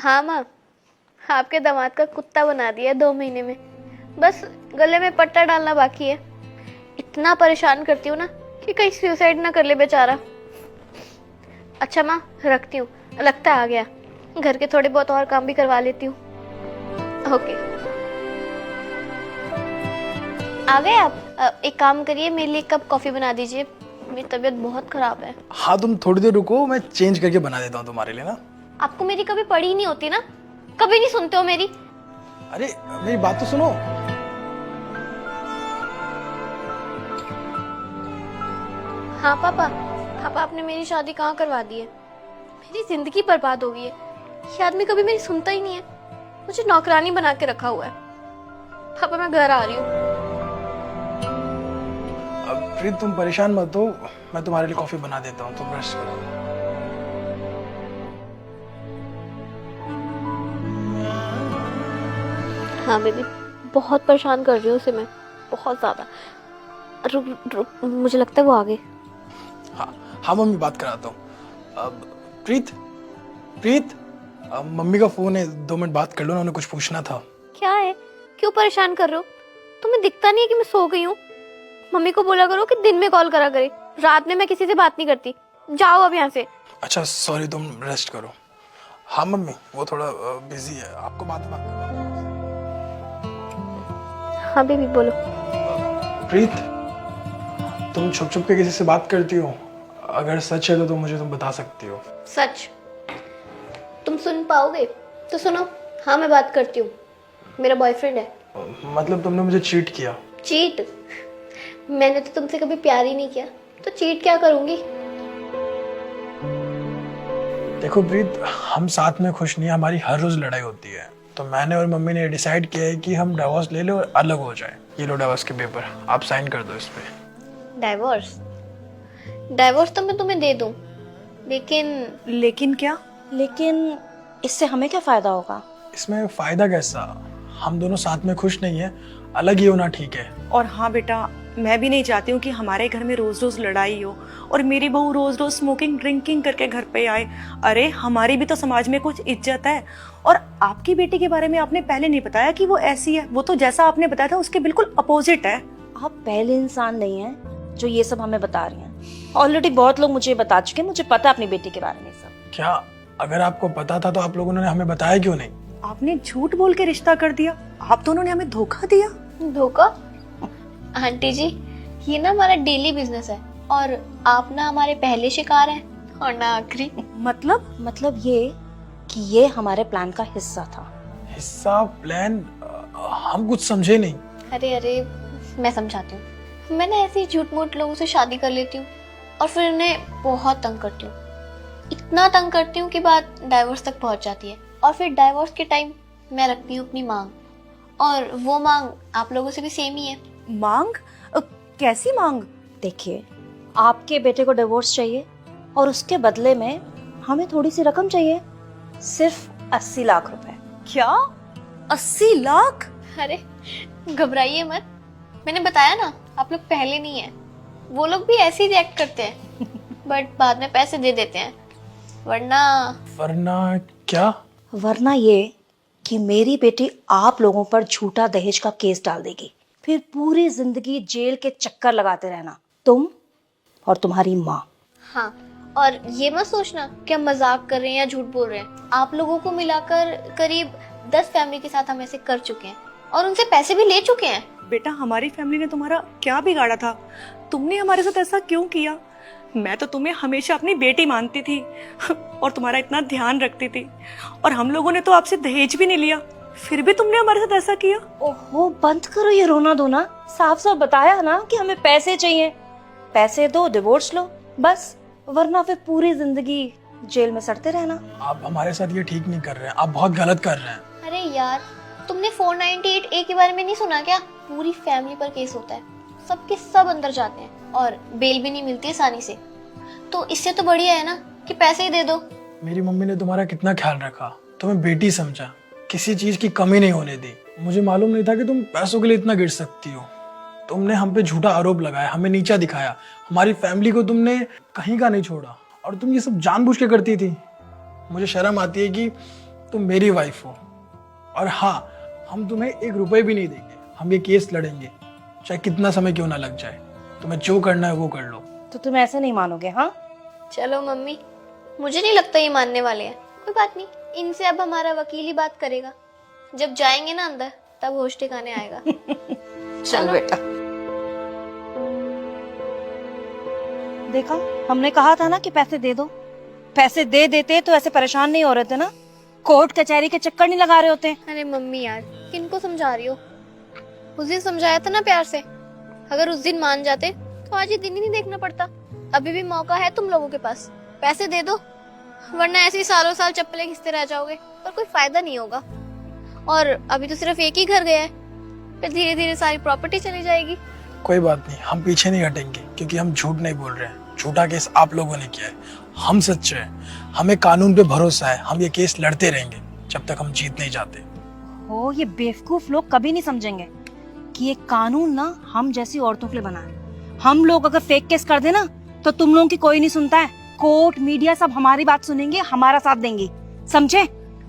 हाँ माँ, आपके दामाद का कुत्ता बना दिया 2 महीने में। बस गले में पट्टा डालना बाकी है। इतना परेशान करती हूँ ना कि कहीं सुसाइड ना कर ले बेचारा। अच्छा माँ, रखती हूँ, लगता है आ गया। घर के थोड़े बहुत और काम भी करवा लेती हूँ। ओके, आ गए आप? एक काम करिए, मेरे लिए 1 कप कॉफ़ी बना दीजिए, मेरी तबीयत बहुत ख़राब है। हाँ तुम थोड़ी देर रुको, मैं चेंज करके बना देता हूँ तुम्हारे लिए ना। आपको मेरी कभी पड़ी ही नहीं होती ना, कभी नहीं सुनते हो मेरी। अरे मेरी बात तो सुनो। हाँ पापा, पापा आपने मेरी शादी कहाँ करवा दी है? मेरी जिंदगी बर्बाद हो गई है। ये आदमी कभी मेरी सुनता ही नहीं है, मुझे नौकरानी बना के रखा हुआ है। पापा मैं घर आ रही हूँ। अब प्रीत तुम परेशान मत हो, मैं तुम्हारे लिए कॉफी बना देता हूँ, तुम ब्रश करो। हाँ बेबी, बहुत परेशान कर रही हूँ उसे मैं, बहुत ज्यादा। रुक रुक, मुझे लगता है वो आ गए। हाँ हाँ मम्मी, बात कराता हूँ। अब प्रीत, प्रीत, अब मम्मी का फोन है, 2 मिनट बात कर लो ना, उन्हें कुछ पूछना था। क्या है, क्यों परेशान कर रहे हो? तुम्हें दिखता नहीं है कि मैं सो गई हूँ? मम्मी को बोला करो कि दिन में कॉल करा करे, रात में मैं किसी से बात नहीं करती। जाओ अब यहाँ से। अच्छा सॉरी, तुम रेस्ट करो। हाँ मम्मी, वो थोड़ा बिजी है, आपको बात बात हाँ बेबी बोलो। प्रीत, तुम छुप छुप के किसी से बात करती हो? अगर सच है तो तुम मुझे बता सकती हो। सच? तुम सुन पाओगे तो सुनो। हाँ मैं बात करती हूँ, मेरा बॉयफ्रेंड है। मतलब तुमने मुझे चीट किया? चीट? मैंने तो तुमसे कभी प्यार ही नहीं किया, तो चीट क्या करूंगी? देखो प्रीत, हम साथ में खुश नहीं, हमारी हर रोज लड़ाई होती है। तो मैंने और मम्मी ने डिसाइड किया है कि हम डिवोर्स ले ले और अलग हो जाए। ये लो डिवोर्स के पेपर, आप साइन कर दो इस पे। डाइवोर्स? डाइवोर्स तो मैं तुम्हें दे दूं, लेकिन लेकिन क्या? लेकिन इससे हमें क्या फायदा होगा? इसमें फायदा कैसा? हम दोनों साथ में खुश नहीं है, अलग ही होना ठीक है। और हाँ बेटा, मैं भी नहीं चाहती हूँ कि हमारे घर में रोज रोज लड़ाई हो और मेरी बहू रोज रोज स्मोकिंग ड्रिंकिंग करके घर पे आए। अरे हमारी भी तो समाज में कुछ इज्जत है। और आपकी बेटी के बारे में आपने पहले नहीं बताया कि वो ऐसी है। वो तो जैसा आपने बताया था उसके बिल्कुल अपोजिट है। आप पहले इंसान नहीं हैं जो ये सब हमें बता रही हैं। ऑलरेडी बहुत लोग मुझे बता चुके हैं, मुझे पता है अपनी बेटी के बारे में सब। क्या अगर आपको पता था तो आप लोगों ने हमें बताया क्यों नहीं? आपने झूठ बोल के रिश्ता कर दिया। आप दोनों ने हमें धोखा दिया। धोखा? आंटी जी, ये ना हमारा डेली बिजनेस है, और आप ना हमारे पहले शिकार हैं और ना आखिरी। मतलब ये कि ये हमारे प्लान का हिस्सा था। हिस्सा? प्लान? हम कुछ समझे नहीं। अरे अरे, मैं समझाती हूँ। मैं ना ऐसे ही झूठ मूठ लोगों से शादी कर लेती हूँ और फिर उन्हें बहुत तंग करती हूँ। इतना तंग करती हूँ कि बात डाइवोर्स तक पहुँच जाती है। और फिर डाइवोर्स के टाइम मैं रखती हूँ अपनी मांग, और वो मांग आप लोगों से भी सेम ही है। मांग? कैसी मांग? देखिए, आपके बेटे को डिवोर्स चाहिए और उसके बदले में हमें थोड़ी सी रकम चाहिए, सिर्फ 80 लाख रुपए। क्या? 80 लाख? अरे घबराइए मत, मैंने बताया ना आप लोग पहले नहीं है। वो लोग भी ऐसे ही रिएक्ट करते हैं बट बाद में पैसे दे देते हैं। वरना क्या? वरना ये कि मेरी बेटी आप लोगों पर झूठा दहेज का केस डाल देगी, फिर पूरी जिंदगी जेल के चक्कर लगाते रहना, तुम और तुम्हारी माँ। हाँ, और ये मत सोचना कि हम मजाक कर रहे हैं या झूठ बोल रहे हैं। आप लोगों को मिलाकर करीब 10 फैमिली के साथ हम ऐसे कर चुके हैं और उनसे पैसे भी ले चुके हैं। बेटा, हमारी फैमिली ने तुम्हारा क्या बिगाड़ा था? तुमने हमारे साथ ऐसा क्यों किया? मैं तो तुम्हें हमेशा अपनी बेटी मानती थी और तुम्हारा इतना ध्यान रखती थी, और हम लोगों ने तो आपसे दहेज भी नहीं लिया, फिर भी तुमने हमारे साथ ऐसा किया। ओहो, बंद करो ये रोना धोना। साफ साफ बताया ना कि हमें पैसे चाहिए। पैसे दो, डिवोर्स लो, बस। वरना फिर पूरी जिंदगी जेल में सड़ते रहना। आप हमारे साथ ये ठीक नहीं कर रहे हैं, आप बहुत गलत कर रहे हैं। अरे यार, तुमने 498A के बारे में नहीं सुना क्या? पूरी फैमिली पर केस होता है, सबके सब अंदर जाते हैं और बेल भी नहीं मिलती आसानी से। तो इससे तो बढ़िया है ना कि पैसे ही दे दो। मेरी मम्मी ने तुम्हारा कितना ख्याल रखा, तुम्हें बेटी समझा, किसी चीज की कमी नहीं होने दी। मुझे मालूम नहीं था कि तुम पैसों के लिए इतना गिर सकती हो। तुमने हम पे झूठा आरोप लगाया, हमें नीचा दिखाया, हमारी फैमिली को तुमने कहीं का नहीं छोड़ा, और तुम ये सब जानबूझ के करती थी। मुझे शर्म आती है कि तुम मेरी वाइफ हो, और हाँ, हम तुम्हें 1 रुपए भी नहीं देंगे। हम ये केस लड़ेंगे, चाहे कितना समय क्यों ना लग जाए। तुम्हें जो करना है वो कर लो। तो तुम ऐसे नहीं मानोगे? हाँ, चलो मम्मी, मुझे नहीं लगता ये मानने वाले हैं। कोई बात नहीं, इनसे अब हमारा वकील ही बात करेगा। जब जाएंगे ना अंदर, तब होश ठिकाने आएगा। चल बेटा। देखा, हमने कहा था ना कि पैसे दे दो। पैसे दे देते तो ऐसे परेशान नहीं हो रहे थे ना, कोर्ट कचहरी के चक्कर नहीं लगा रहे होते। अरे मम्मी यार, किनको समझा रही हो? उस दिन समझाया था ना प्यार से। अगर उस दिन मान जाते तो आज ये दिन ही नहीं देखना पड़ता। अभी भी मौका है तुम लोगों के पास, पैसे दे दो, वरना ऐसे ही सालों साल चप्पलें घिसते रह जाओगे और कोई फायदा नहीं होगा। और अभी तो सिर्फ एक ही घर गया है, फिर धीरे धीरे सारी प्रॉपर्टी चली जाएगी। कोई बात नहीं, हम पीछे नहीं हटेंगे, क्योंकि हम झूठ नहीं बोल रहे हैं। झूठा केस आप लोगों ने किया है, हम सच्चे हैं। हमें कानून पे भरोसा है। हम ये केस लड़ते रहेंगे जब तक हम जीत नहीं जाते। हो, ये बेवकूफ लोग कभी नहीं समझेंगे कि ये कानून ना हम जैसी औरतों के लिए बना है। हम लोग अगर फेक केस कर देना तो तुम लोगों की कोई नहीं सुनता है। कोर्ट मीडिया सब हमारी बात सुनेंगे, हमारा साथ देंगे, समझे?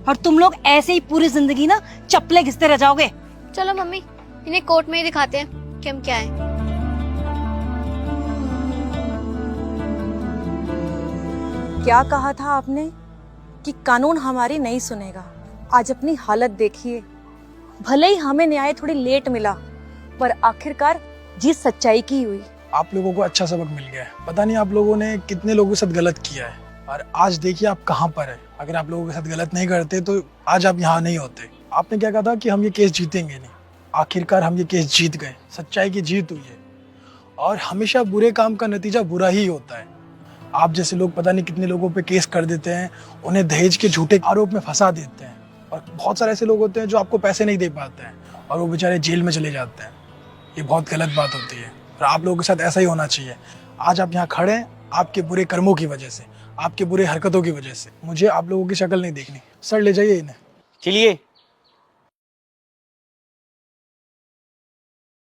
और तुम लोग ऐसे ही पूरी जिंदगी ना चप्पलें घिसते रह जाओगे। चलो मम्मी, इन्हें कोर्ट में ही दिखाते हैं कि हम क्या है। क्या कहा था आपने कि कानून हमारी नहीं सुनेगा? आज अपनी हालत देखिए। भले ही हमें न्याय थोड़ी लेट मिला, पर आखिरकार जीत सच्चाई की हुई। आप लोगों को अच्छा सबक मिल गया है। पता नहीं आप लोगों ने कितने लोगों के साथ गलत किया है, और आज देखिए आप कहाँ पर है। अगर आप लोगों के साथ गलत नहीं करते तो आज आप यहाँ नहीं होते। आपने क्या कहा था कि हम ये केस जीतेंगे नहीं, आखिरकार हम ये केस जीत गए। सच्चाई की जीत हुई है, और हमेशा बुरे काम का नतीजा बुरा ही होता है। आप जैसे लोग पता नहीं कितने लोगों पे केस कर देते हैं, उन्हें दहेज के झूठे आरोप में फंसा देते हैं, और बहुत सारे ऐसे लोग होते हैं जो आपको पैसे नहीं दे पाते हैं और वो बेचारे जेल में चले जाते हैं। ये बहुत गलत बात होती है, और आप लोगों के साथ ऐसा ही होना चाहिए। आज आप यहाँ खड़े हैं आपके बुरे कर्मों की वजह से, आपके बुरे हरकतों की वजह से। मुझे आप लोगों की शक्ल नहीं देखनी। सर ले जाइए इन्हें। चलिए